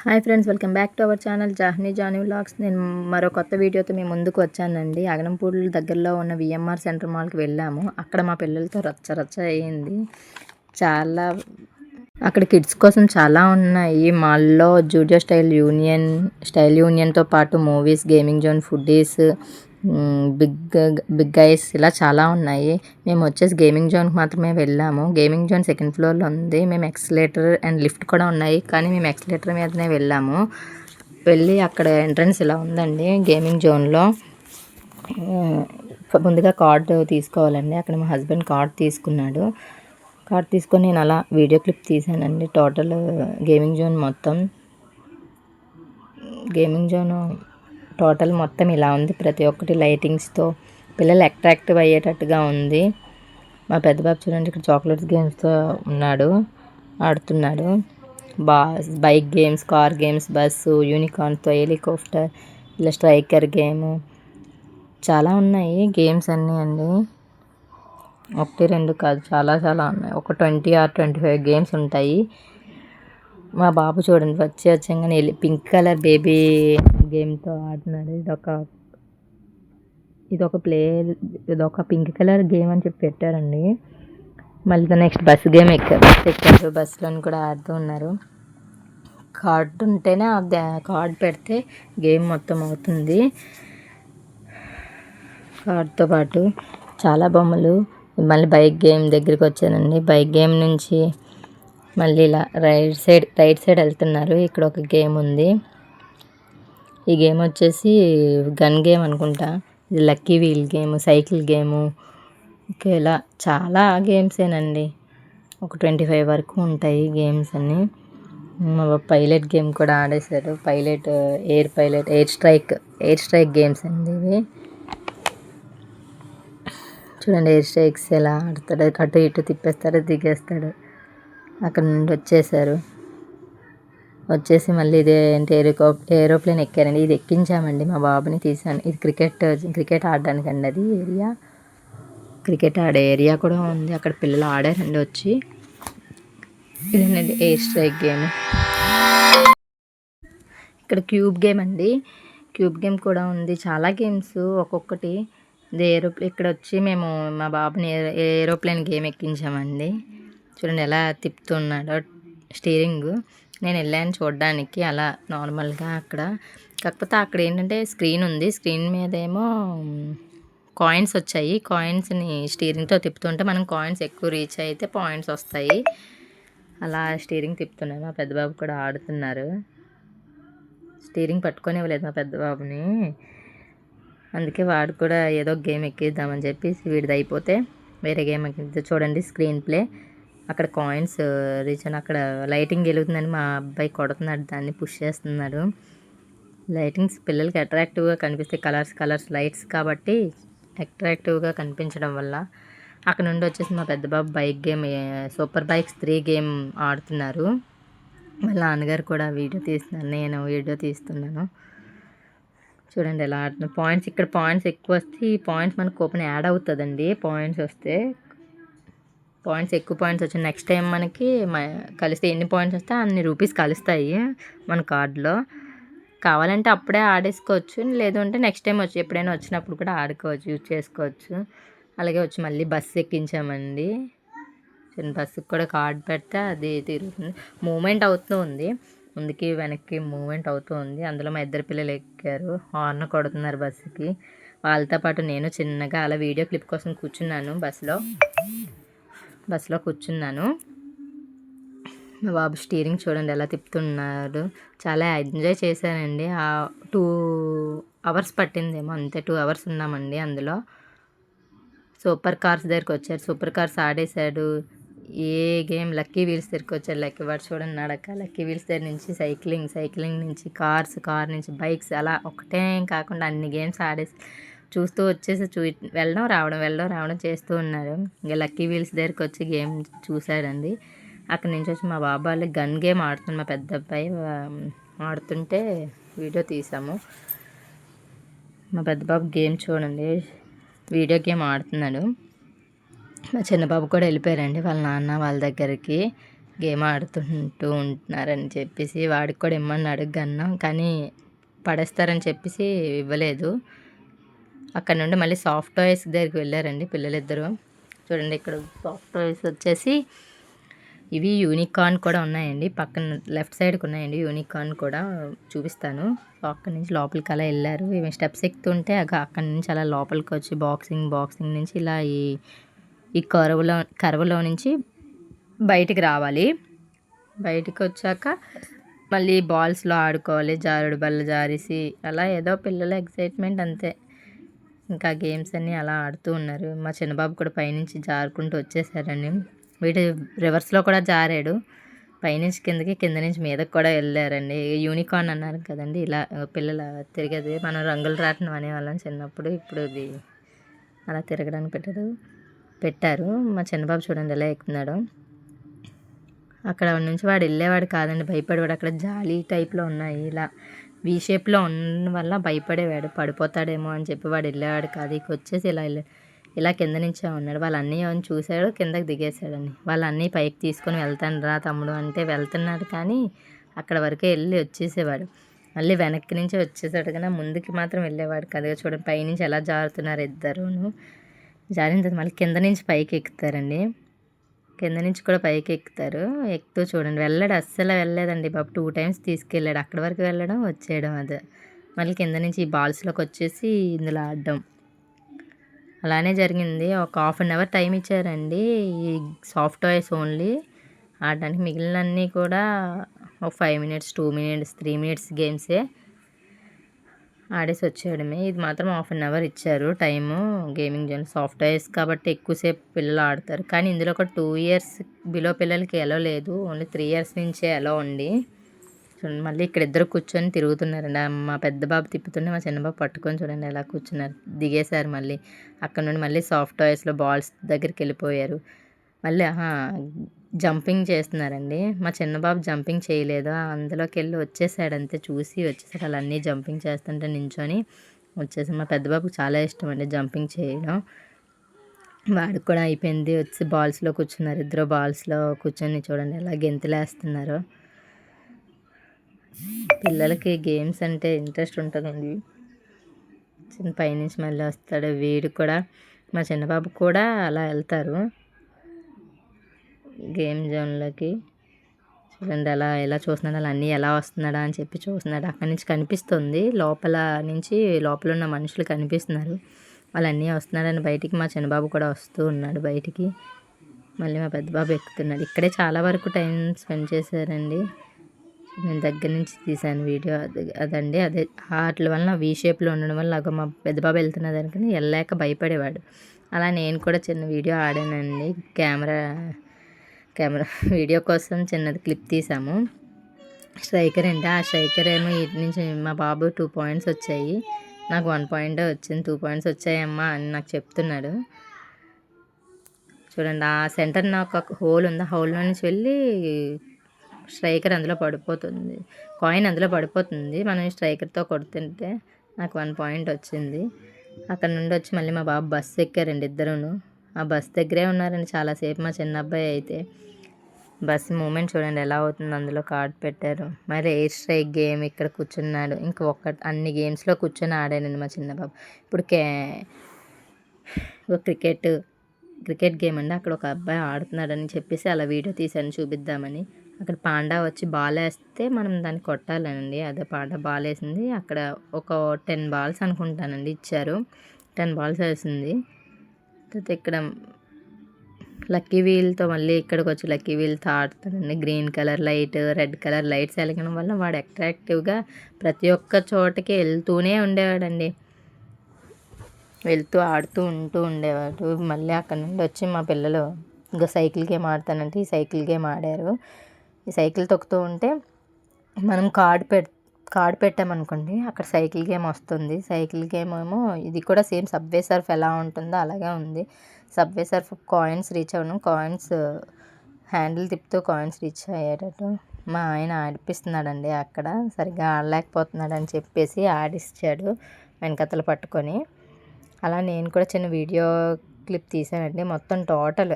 Hi friends, welcome back to our channel Jani vlogs. నేను మరో కొత్త వీడియోతో మీ ముందుకు వచ్చానండి. అగనంపూడి దగ్గరలో ఉన్న విఎంఆర్ సెంటర్ మాల్కి వెళ్ళాము. అక్కడ మా పిల్లలతో రచ్చ అయ్యింది. చాలా అక్కడ కిడ్స్ కోసం చాలా ఉన్నాయి. మాల్లో జూడియో స్టైల్ యూనియన్తో పాటు movies, gaming zone, foodies, big ice ఇలా చాలా ఉన్నాయి. మేము వచ్చేసి గేమింగ్ జోన్కి మాత్రమే వెళ్ళాము. గేమింగ్ జోన్ సెకండ్ ఫ్లోర్లో ఉంది. మేము ఎక్స్లేటర్ అండ్ లిఫ్ట్ కూడా ఉన్నాయి, కానీ మేము ఎక్స్లేటర్ మీదనే వెళ్ళాము. వెళ్ళి అక్కడ ఎంట్రన్స్ ఇలా ఉందండి. గేమింగ్ జోన్లో ముందుగా కార్డు తీసుకోవాలండి. అక్కడ మా హస్బెండ్ కార్డు తీసుకున్నాడు. కార్డు తీసుకొని నేను అలా వీడియో క్లిప్ తీసానండి. టోటల్ గేమింగ్ జోన్ మొత్తం ఇలా ఉంది. ప్రతి ఒక్కటి లైటింగ్స్తో పిల్లలు అట్రాక్టివ్ అయ్యేటట్టుగా ఉంది. మా పెద్ద బాబు చూడండి, ఇక్కడ చాక్లెట్స్ గేమ్స్తో ఆడుతున్నాడు. Bike games, car games, bus, యూనికార్న్తో, హెలికాప్టర్, ఇలా స్ట్రైకర్ గేము చాలా ఉన్నాయి. గేమ్స్ అన్నీ అండి, 1-2 కాదు, చాలా ఉన్నాయి. ఒక 20 or 25 గేమ్స్ ఉంటాయి. మా బాబు చూడండి వచ్చంగానే పింక్ కలర్ బేబీ గేమ్తో ఆడుతున్నాడు. ఇదొక పింక్ కలర్ గేమ్ అని చెప్పి పెట్టారండి. మళ్ళీ నెక్స్ట్ బస్ గేమ్ ఎక్కారు. బస్సులను కూడా ఆడుతూ ఉన్నారు. కార్డు ఉంటేనే కార్డు పెడితే గేమ్ మొత్తం అవుతుంది. కార్డుతో పాటు చాలా బొమ్మలు. మళ్ళీ బైక్ గేమ్ దగ్గరికి వచ్చానండి. బైక్ గేమ్ నుంచి మళ్ళీ ఇలా రైట్ సైడ్ వెళ్తున్నారు. ఇక్కడ ఒక గేమ్ ఉంది. ఈ గేమ్ వచ్చేసి గన్ గేమ్ అనుకుంటా. ఇది lucky wheel game, cycle game, ఇలా చాలా గేమ్సేనండి. ఒక 25 వరకు ఉంటాయి గేమ్స్ అన్నీ. పైలట్ గేమ్ కూడా ఆడేశారు. ఎయిర్ స్ట్రైక్ గేమ్స్ అండి ఇవి. చూడండి, ఎయిర్ స్ట్రైక్స్ ఎలా ఆడతాడు. అటు ఇటు తిప్పేస్తాడు, దిగేస్తాడు. అక్కడ నుండి వచ్చేసి మళ్ళీ ఇదే ఏంటి ఏరోప్లేన్ ఎక్కారండి. ఇది ఎక్కించామండి, మా బాబుని తీసాను. ఇది క్రికెట్ ఆడడానికి అండి. అది క్రికెట్ ఆడే ఏరియా కూడా ఉంది. అక్కడ పిల్లలు ఆడారండి వచ్చి. ఇదేనండి ఎయిర్ స్ట్రైక్ గేమ్. ఇక్కడ క్యూబ్ గేమ్ అండి. క్యూబ్ గేమ్ కూడా ఉంది. చాలా గేమ్స్ ఒక్కొక్కటి. ఇది ఇక్కడ వచ్చి మేము మా బాబుని ఏరోప్లేన్ గేమ్ ఎక్కించామండి. చూడండి ఎలా తిప్పుతున్నాడో స్టీరింగ్. నేను వెళ్ళాను చూడడానికి అలా నార్మల్గా అక్కడ. కాకపోతే అక్కడ ఏంటంటే స్క్రీన్ ఉంది. స్క్రీన్ మీద ఏమో కాయిన్స్ వచ్చాయి. కాయిన్స్ని స్టీరింగ్తో తిప్పుతుంటే మనం కాయిన్స్ ఎక్కువ రీచ్ అయితే పాయింట్స్ వస్తాయి. అలా స్టీరింగ్ తిప్పుతున్నాను. మా పెద్దబాబు కూడా ఆడుతున్నారు. స్టీరింగ్ పట్టుకొని ఇవ్వలేదు మా పెద్దబాబుని. అందుకే వాడు కూడా ఏదో గేమ్ ఎక్కిద్దామని చెప్పేసి వీడిది అయిపోతే వేరే గేమ్ ఎక్కిద్దాం. చూడండి స్క్రీన్ ప్లే. అక్కడ కాయిన్స్ రీచ్ అని అక్కడ లైటింగ్ వెలుగుతుందని మా అబ్బాయి కొడుతున్నాడు, దాన్ని పుష్ చేస్తున్నాడు. లైటింగ్స్ పిల్లలకి అట్రాక్టివ్గా కనిపిస్తాయి. కలర్స్ లైట్స్ కాబట్టి అట్రాక్టివ్గా కనిపించడం వల్ల. అక్కడ నుండి వచ్చేసి మా పెద్ద బాబు bike game, super bikes 3 game ఆడుతున్నారు. వాళ్ళ నాన్నగారు కూడా వీడియో తీస్తున్నారు, నేను వీడియో తీస్తున్నాను. చూడండి ఎలా ఆడుతున్నారు. ఇక్కడ పాయింట్స్ ఎక్కువ వస్తే ఈ పాయింట్స్ మనకు కూపన్ యాడ్ అవుతుందండి. ఎక్కువ పాయింట్స్ వచ్చాయి నెక్స్ట్ టైం మనకి కలిస్తే ఎన్ని పాయింట్స్ వస్తే అన్ని రూపీస్ కలుస్తాయి మన కార్డులో. కావాలంటే అప్పుడే ఆడేసుకోవచ్చు, లేదంటే నెక్స్ట్ టైం ఎప్పుడైనా వచ్చినప్పుడు కూడా ఆడుకోవచ్చు, యూజ్ చేసుకోవచ్చు. అలాగే వచ్చి మళ్ళీ బస్సు ఎక్కించామండి. బస్సుకి కూడా కార్డు పెడితే అది తిరుగుతుంది, మూమెంట్ అవుతూ ఉంది. ముందుకి వెనక్కి మూమెంట్ అవుతూ ఉంది. అందులో మా 2 పిల్లలు ఎక్కారు, హార్న్ కొడుతున్నారు బస్సుకి. వాళ్ళతో పాటు నేను చిన్నగా అలా వీడియో క్లిప్ కోసం కూర్చున్నాను. బస్సులో కూర్చున్నాను. మా బాబు స్టీరింగ్ చూడండి ఎలా తిప్పుతున్నాడు. చాలా ఎంజాయ్ చేశానండి. 2 hours పట్టిందేమో, అంతే. 2 hours ఉన్నామండి అందులో. సూపర్ కార్స్ దగ్గరికి వచ్చారు, సూపర్ కార్స్ ఆడేశాడు. ఏ గేమ్ లక్కీ వీల్స్ దగ్గరికి వచ్చారు. వాడు చూడండి నడక. లక్కీ వీల్స్ దగ్గర నుంచి సైక్లింగ్ నుంచి కార్ నుంచి బైక్స్, అలా ఒకటే కాకుండా అన్ని గేమ్స్ ఆడేసి చూస్తూ వచ్చేసి వెళ్ళడం రావడం చేస్తూ ఉన్నారు. ఇంకా లక్కీ వీల్స్ దగ్గరికి వచ్చి గేమ్ చూశాడండి. అక్కడి నుంచి వచ్చి మా బాబు వాళ్ళు గన్ గేమ్ ఆడుతున్నారు. మా పెద్ద అబ్బాయి ఆడుతుంటే వీడియో తీసాము. మా పెద్ద బాబు గేమ్ చూడండి, వీడియో గేమ్ ఆడుతున్నాడు. మా చిన్న బాబు కూడా వెళ్ళిపోయారండి వాళ్ళ నాన్న వాళ్ళ దగ్గరికి. గేమ్ ఆడుతుంటూ ఉంటున్నారని చెప్పేసి వాడికి కూడా ఇమ్మన్నాడు గన్నం, కానీ పడేస్తారని చెప్పేసి ఇవ్వలేదు. అక్కడ నుండి మళ్ళీ సాఫ్ట్ టాయ్స్ దగ్గరికి వెళ్ళారండి పిల్లలిద్దరూ. చూడండి ఇక్కడ సాఫ్ట్ టాయ్స్ వచ్చేసి ఇవి యూనికార్న్ కూడా ఉన్నాయండి. పక్కన లెఫ్ట్ సైడ్కి ఉన్నాయండి యూనికార్న్ కూడా, చూపిస్తాను. అక్కడి నుంచి లోపలికి అలా వెళ్ళారు. ఇవి స్టెప్స్ ఎక్కుతుంటే అక్కడి నుంచి అలా లోపలికి వచ్చి బాక్సింగ్ నుంచి ఇలా ఈ కర్వ్లో నుంచి బయటికి రావాలి. బయటికి వచ్చాక మళ్ళీ బాల్స్లో ఆడుకోవాలి, జారుడు బల్ల జారేసి అలా ఏదో పిల్లల ఎక్సైట్మెంట్ అంతే. ఇంకా గేమ్స్ అన్నీ అలా ఆడుతూ ఉన్నారు. మా చిన్నబాబు కూడా పైనుంచి జారుకుంటూ వచ్చేసారండి. వీటి రివర్స్లో కూడా జారాడు. పైనుంచి కిందకి, కింద నుంచి మీదకి కూడా వెళ్ళారండి. యూనికార్న్ అన్నారు కదండి, ఇలా పిల్లలు తిరిగేది. మనం రంగుల రాట్నం అనేవాళ్ళం చిన్నప్పుడు. ఇప్పుడు ఇది అలా తిరగడానికి పెట్టారు. మా చిన్నబాబు చూడండి ఎలా ఎక్కుతున్నాడో. అక్కడ నుంచి వాడు వెళ్ళేవాడు కాదండి, భయపడేవాడు. అక్కడ జాలీ టైప్లో ఉన్నాయి, ఇలా వీ షేప్లో ఉన్న వల్ల భయపడేవాడు, పడిపోతాడేమో అని చెప్పి వాడు వెళ్ళేవాడు కాదు. ఇక వచ్చేసి ఇలా కింద నుంచే ఉన్నాడు. వాళ్ళ అన్నయ్య చూశాడు, కిందకి దిగేశాడండి. వాళ్ళ అన్నయ్య పైకి తీసుకొని వెళ్తాను రా తమ్ముడు అంటే వెళ్తున్నాడు, కానీ అక్కడ వరకే వెళ్ళి వచ్చేసేవాడు. మళ్ళీ వెనక్కి నుంచి వచ్చేసాడు, కానీ ముందుకి మాత్రం వెళ్ళేవాడు కదా. చూడండి పైనుంచి ఎలా జారుతున్నారు ఇద్దరును. జారిన తర్వాత మళ్ళీ కింద నుంచి పైకి ఎక్కుతారండి. కింద నుంచి కూడా పైకి ఎక్కుతారు. ఎక్కుతూ చూడండి అస్సలు వెళ్ళలేదండి బాబు. 2 times తీసుకెళ్ళాడు. అక్కడి వరకు వెళ్ళడం, వచ్చేయడం అదే. మళ్ళీ కింద నుంచి ఈ బాల్స్లోకి వచ్చేసి ఇందులో ఆడడం అలానే జరిగింది. ఒక 1/2 hour టైం ఇచ్చారండి ఈ సాఫ్ట్ టాయ్స్ ఓన్లీ ఆడడానికి. మిగిలినన్నీ కూడా ఒక 5 minutes, 2 minutes, 3 minutes గేమ్సే ఆడేసి వచ్చేయడమే. ఇది మాత్రం 1/2 hour ఇచ్చారు time gaming zone. Soft toys కాబట్టి ఎక్కువసేపు పిల్లలు ఆడతారు, కానీ ఇందులో ఒక 2 years బిలో పిల్లలకి ఎలో లేదు, ఓన్లీ 3 years నుంచే ఎలో ఉంది. చూడండి మళ్ళీ ఇక్కడ ఇద్దరు కూర్చొని తిరుగుతున్నారండి. మా పెద్ద బాబు తిప్పుతుంటే మా చిన్న బాబు పట్టుకొని చూడండి ఎలా కూర్చున్నారు. దిగేశారు. మళ్ళీ అక్కడ నుండి మళ్ళీ సాఫ్ట్ టాయ్స్లో బాల్స్ దగ్గరికి వెళ్ళిపోయారు. మళ్ళీ జంపింగ్ చేస్తున్నారండి. మా చిన్న బాబు జంపింగ్ చేయలేదు, అందులోకి వెళ్ళి వచ్చేసాడు అంతే. చూసి వచ్చేసాడు, అలా అన్నీ జంపింగ్ చేస్తుంటే నించొని వచ్చేసి. మా పెద్ద బాబుకి చాలా ఇష్టం అండి జంపింగ్ చేయడం. వాడికి కూడా అయిపోయింది. వచ్చి బాల్స్లో కూర్చున్నారు. ఇద్దరు బాల్స్లో కూర్చొని చూడండి ఎలా గెంతులేస్తున్నారు. పిల్లలకి గేమ్స్ అంటే ఇంట్రెస్ట్ ఉంటుందండి. చిన్న పైనుంచి మళ్ళీ వస్తాడు వీడు కూడా. మా చిన్నబాబు కూడా అలా వెళ్తారు గేమ్ జోన్లోకి. చూడండి ఎలా చూస్తున్నాడు, అలా అన్నీ ఎలా వస్తున్నాడా అని చెప్పి చూస్తున్నాడు. అక్కడి నుంచి కనిపిస్తుంది, లోపల ఉన్న మనుషులు కనిపిస్తున్నారు. వాళ్ళన్నీ వస్తున్నాడని బయటికి మా చిన్నబాబు కూడా వస్తూ ఉన్నాడు బయటికి. మళ్ళీ మా పెద్ద బాబు ఎక్కుతున్నాడు. ఇక్కడే చాలా వరకు టైం స్పెండ్ చేశారండి. నేను దగ్గర నుంచి తీశాను వీడియో అదండి. అదే వాటి వల్ల వీ షేప్లో ఉండడం వల్ల మా పెద్ద బాబు వెళ్తున్నది అనుకుని వెళ్ళలేక భయపడేవాడు. అలా నేను కూడా చిన్న వీడియో ఆడానండి. కెమెరా వీడియో కోసం చిన్నది క్లిప్ తీసాము. స్ట్రైకర్ అండి. ఆ స్ట్రైకర్ ఏమో ఇటు నుంచి మా బాబు 2 points వచ్చాయి, నాకు 1 point వచ్చింది. 2 points వచ్చాయమ్మా అని నాకు చెప్తున్నాడు. చూడండి ఆ సెంటర్ నాకు ఒక హోల్ ఉంది, ఆ హోల్లో నుంచి వెళ్ళి స్ట్రైకర్ అందులో పడిపోతుంది, కాయిన్ అందులో పడిపోతుంది. మనం స్ట్రైకర్తో కొడుతుంటే నాకు 1 point వచ్చింది. అక్కడ నుండి వచ్చి మళ్ళీ మా బాబు బస్సు ఎక్కారండి ఇద్దరును. ఆ బస్ దగ్గరే ఉన్నారండి చాలాసేపు. మా చిన్న అబ్బాయి అయితే బస్ మూమెంట్ చూడండి ఎలా అవుతుంది, అందులో కార్డ్ పెట్టారు. మరి ఎయిర్ స్ట్రైక్ గేమ్ ఇక్కడ కూర్చున్నాడు. ఇంకా అన్ని గేమ్స్లో కూర్చొని ఆడానండి మా చిన్న బాబు. ఇప్పుడు క్రికెట్ గేమ్ అండి. అక్కడ ఒక అబ్బాయి ఆడుతున్నాడని చెప్పేసి అలా వీడియో తీసాను చూపిద్దామని. అక్కడ పాండా వచ్చి బాల్ వేస్తే మనం దాన్ని కొట్టాలండి. అదే పాండా బాల్ వేసింది. అక్కడ ఒక 10 balls అనుకుంటానండి ఇచ్చారు. 10 balls వేసింది. ఇక్కడ లక్కీ వీల్తో మళ్ళీ ఇక్కడికి వచ్చి లక్కీ వీల్తో ఆడుతాడండి. Green colour light, red colour lights వెలగడం వల్ల వాడు అట్రాక్టివ్గా ప్రతి ఒక్క చోటకి వెళ్తూనే ఉండేవాడండి. వెళ్తూ ఆడుతూ ఉండేవాడు. మళ్ళీ అక్కడ నుండి వచ్చి మా పిల్లలు ఇంకా సైకిల్ గేమ్ ఆడతానంటే ఈ సైకిల్ గేమ్ ఆడారు. ఈ సైకిల్ తొక్కుతూ ఉంటే మనం కార్డ్ పెట్టామనుకోండి, అక్కడ సైకిల్ గేమ్ వస్తుంది. సైకిల్ గేమ్ ఏమో ఇది కూడా సేమ్ సబ్వే సర్ఫ్ ఎలా ఉంటుందో అలాగే ఉంది. సబ్వే సర్ఫ్ కాయిన్స్ రీచ్ అవ్వడం, కాయిన్స్ హ్యాండిల్ తిప్పుతూ కాయిన్స్ రీచ్ అయ్యేటట్టు మా ఆయన ఆడిపిస్తున్నాడండి. అక్కడ సరిగ్గా ఆడలేకపోతున్నాడు అని చెప్పేసి ఆడిచ్చాడు వెనకతలు పట్టుకొని. అలా నేను కూడా చిన్న వీడియో క్లిప్ తీసానండి. మొత్తం టోటల్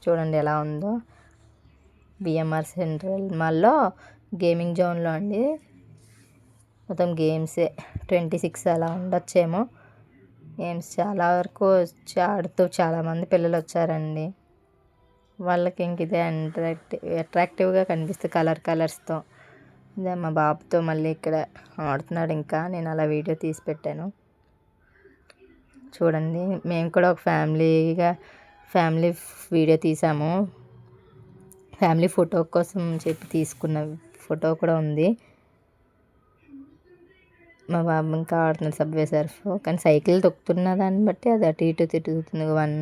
చూడండి ఎలా ఉందో. బిఎంఆర్ సెంట్రల్ మాల్లో గేమింగ్ జోన్లో అండి. మొత్తం గేమ్సే 26 అలా ఉండొచ్చేమో. గేమ్స్ చాలా వరకు వచ్చి ఆడుతూ చాలామంది పిల్లలు వచ్చారండి. వాళ్ళకి ఇంక ఇదే అట్రాక్టివ్గా కనిపిస్తుంది కలర్స్తో. ఇదే మా బాబుతో మళ్ళీ ఇక్కడ ఆడుతున్నాడు. ఇంకా నేను అలా వీడియో తీసి పెట్టాను చూడండి. మేము కూడా ఒక ఫ్యామిలీ వీడియో తీసాము. ఫ్యామిలీ ఫోటో కోసం చెప్పి తీసుకున్న ఫోటో కూడా ఉంది. మా బాబు ఇంకా ఆడుతున్నాడు సబ్వే సర్ఫ్. కానీ సైకిల్ తొక్కుతున్న దాన్ని బట్టి అది అటు ఇటు తిరుగుతుంది. 1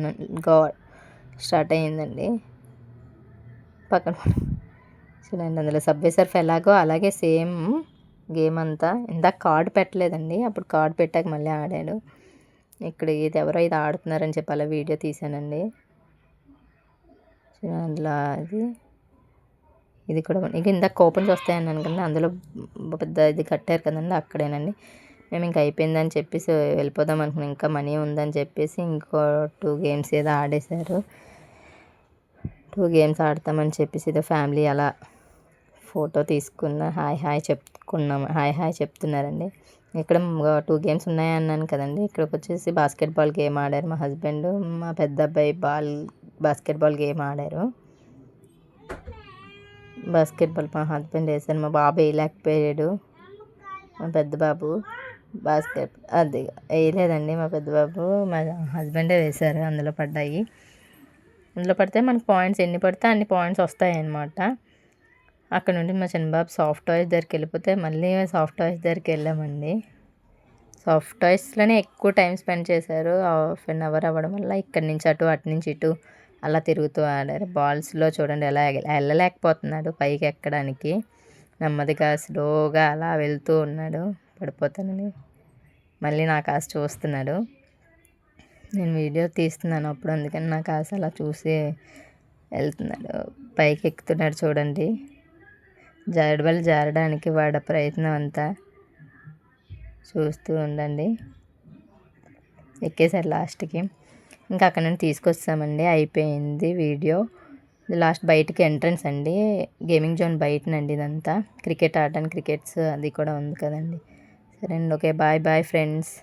స్టార్ట్ అయ్యిందండి. పక్కన చూడండి, అందులో సబ్వే సర్ఫ్ ఎలాగో అలాగే సేమ్ గేమ్ అంతా. ఇందాక కార్డు పెట్టలేదండి, అప్పుడు కార్డు పెట్టాక మళ్ళీ ఆడాడు. ఇక్కడ ఇది ఎవరో ఇది ఆడుతున్నారని చెప్పి అలా వీడియో తీసానండి. అందులో ఇది కూడా ఇక ఇందాక కూపన్స్ వస్తాయని అనుకుంటే అందులో పెద్ద ఇది కట్టారు కదండి, అక్కడేనండి. మేము ఇంకా అయిపోయిందని చెప్పేసి వెళ్ళిపోదాం అనుకున్నాం. ఇంకా మనీ ఉందని చెప్పేసి ఇంకో 2 గేమ్స్ ఏదో ఆడేశారు. 2 గేమ్స్ ఆడతామని చెప్పేసి ఏదో ఫ్యామిలీ అలా ఫోటో తీసుకున్న హాయ్ చెప్తున్నారండి. ఇక్కడ 2 గేమ్స్ ఉన్నాయన్నాను కదండి. ఇక్కడికి వచ్చేసి బాస్కెట్బాల్ గేమ్ ఆడారు మా హస్బెండ్. మా పెద్ద అబ్బాయి బాస్కెట్బాల్ గేమ్ ఆడారు. బాస్కెట్బాల్ మా హస్బెండ్ వేసారు. మా బాబు వేయలేకపోయాడు. మా పెద్ద బాబు అది వేయలేదండి. మా పెద్ద బాబు మా హస్బెండే వేశారు. అందులో పడ్డాయి. అందులో పడితే మనకు పాయింట్స్ ఎన్ని పడితే అన్ని పాయింట్స్ వస్తాయి అన్నమాట. అక్కడ నుండి మా చిన్నబాబు సాఫ్ట్ టాయ్స్ దగ్గరికి వెళ్ళిపోతే మళ్ళీ సాఫ్ట్ టాయ్స్ దగ్గరికి వెళ్ళామండి. సాఫ్ట్ టాయ్స్లోనే ఎక్కువ టైం స్పెండ్ చేశారు. 1/2 అవర్ అవ్వడం వల్ల ఇక్కడి నుంచి అటు నుంచి ఇటు అలా తిరుగుతూ ఆడారు. బాల్స్లో చూడండి ఎలా వెళ్ళలేకపోతున్నాడు పైకి ఎక్కడానికి. నెమ్మదిగా స్లోగా అలా వెళ్తూ ఉన్నాడు. పడిపోతానని మళ్ళీ నా కాస్త చూస్తున్నాడు. నేను వీడియో తీస్తున్నాను అప్పుడు, అందుకని నా కాస్త అలా చూసి వెళ్తున్నాడు. పైకి ఎక్కుతున్నాడు చూడండి. జారడానికి వాడ ప్రయత్నం అంతా చూస్తూ ఉండండి. ఎక్కేసారు లాస్ట్కి. ఇంకా అక్కడ నుండి తీసుకొస్తామండి. అయిపోయింది వీడియో. లాస్ట్ బయటికి ఎంట్రన్స్ అండి, గేమింగ్ జోన్ బయటనండి ఇదంతా. క్రికెట్ ఆడడానికి క్రికెట్స్ అది కూడా ఉంది కదండి. సరే అండి, ఓకే, బాయ్ ఫ్రెండ్స్.